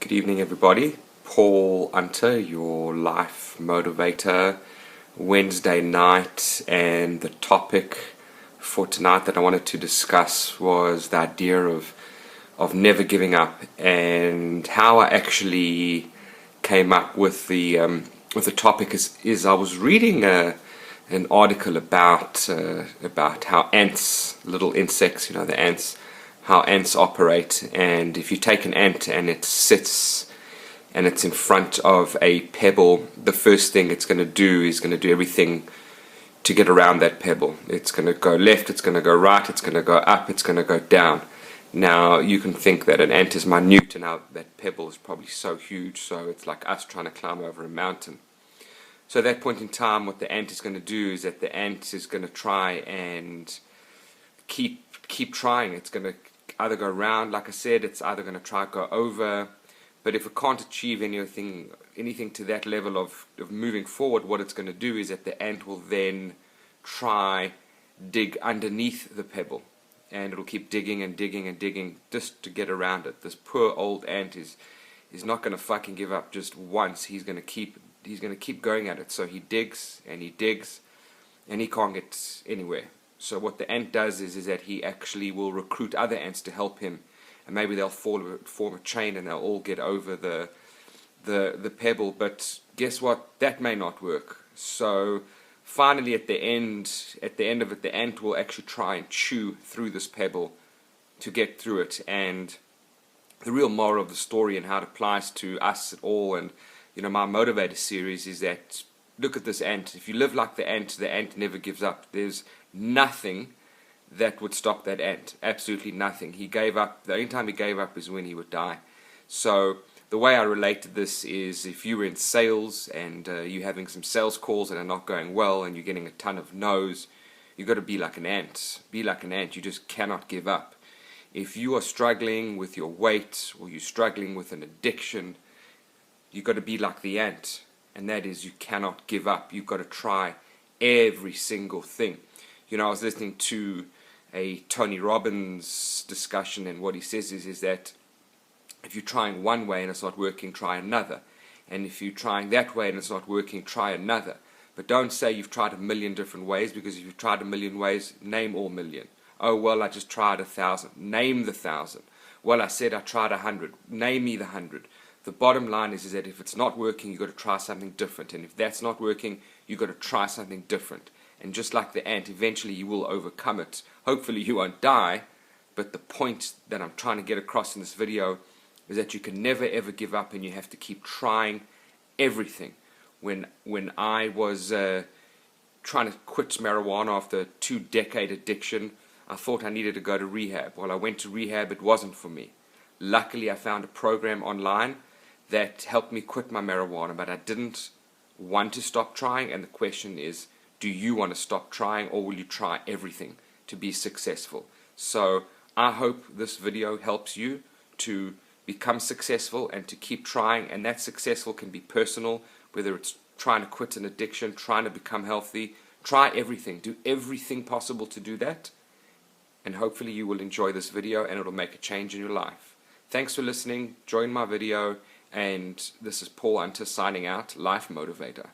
Good evening, everybody. Paul Unter, your life motivator, Wednesday night, and the topic for tonight that I wanted to discuss was the idea of never giving up, and how I actually came up with the topic is I was reading an article about how ants, little insects, the ants, how ants operate. And if you take an ant and it sits and it's in front of a pebble, the first thing it's going to do is going to do everything to get around that pebble. It's going to go left, it's going to go right, it's going to go up, it's going to go down. Now you can think that an ant is minute, and now that pebble is probably so huge, so it's like us trying to climb over a mountain. So at that point in time, what the ant is going to do is that the ant is going to try and keep trying. It's going to either go around, like I said, it's either going to try to go over. But if it can't achieve anything to that level of moving forward, what it's going to do is that the ant will then try dig underneath the pebble, and it'll keep digging and digging and digging just to get around it. This poor old ant is not going to fucking give up just once. He's going to keep going at it. So he digs and he digs and he can't get anywhere. So what the ant does is that he actually will recruit other ants to help him, and maybe they'll form a chain and they'll all get over the pebble. But guess what? That may not work. So finally, at the end of it, the ant will actually try and chew through this pebble to get through it. And the real moral of the story, and how it applies to us at all, and my motivator series, is that look at this ant. If you live like the ant never gives up. There's nothing that would stop that ant. Absolutely nothing. He gave up. The only time he gave up is when he would die. So the way I relate to this is, if you were in sales and you're having some sales calls that are not going well and you're getting a ton of no's, you've got to be like an ant. Be like an ant. You just cannot give up. If you are struggling with your weight, or you're struggling with an addiction, you've got to be like the ant. And that is, you cannot give up. You've got to try every single thing. I was listening to a Tony Robbins discussion, and what he says is that if you're trying one way and it's not working, try another. And if you're trying that way and it's not working, try another. But don't say you've tried 1,000,000 different ways, because if you've tried 1,000,000 ways, name all 1,000,000. Oh, well, I just tried 1,000. Name the 1,000. Well, I said I tried 100. Name me the 100. The bottom line is that if it's not working, you've got to try something different. And if that's not working, you've got to try something different. And just like the ant, eventually you will overcome it. Hopefully you won't die, but the point that I'm trying to get across in this video is that you can never ever give up, and you have to keep trying everything. When I was trying to quit marijuana after a 2-decade addiction, I thought I needed to go to rehab. Well, I went to rehab. It wasn't for me. Luckily, I found a program online that helped me quit my marijuana, but I didn't want to stop trying. And the question is, do you want to stop trying, or will you try everything to be successful? So I hope this video helps you to become successful and to keep trying. And that successful can be personal, whether it's trying to quit an addiction, trying to become healthy. Try everything. Do everything possible to do that. And hopefully you will enjoy this video, and it'll make a change in your life. Thanks for listening. Join my video. And this is Paul Unter signing out, Life Motivator.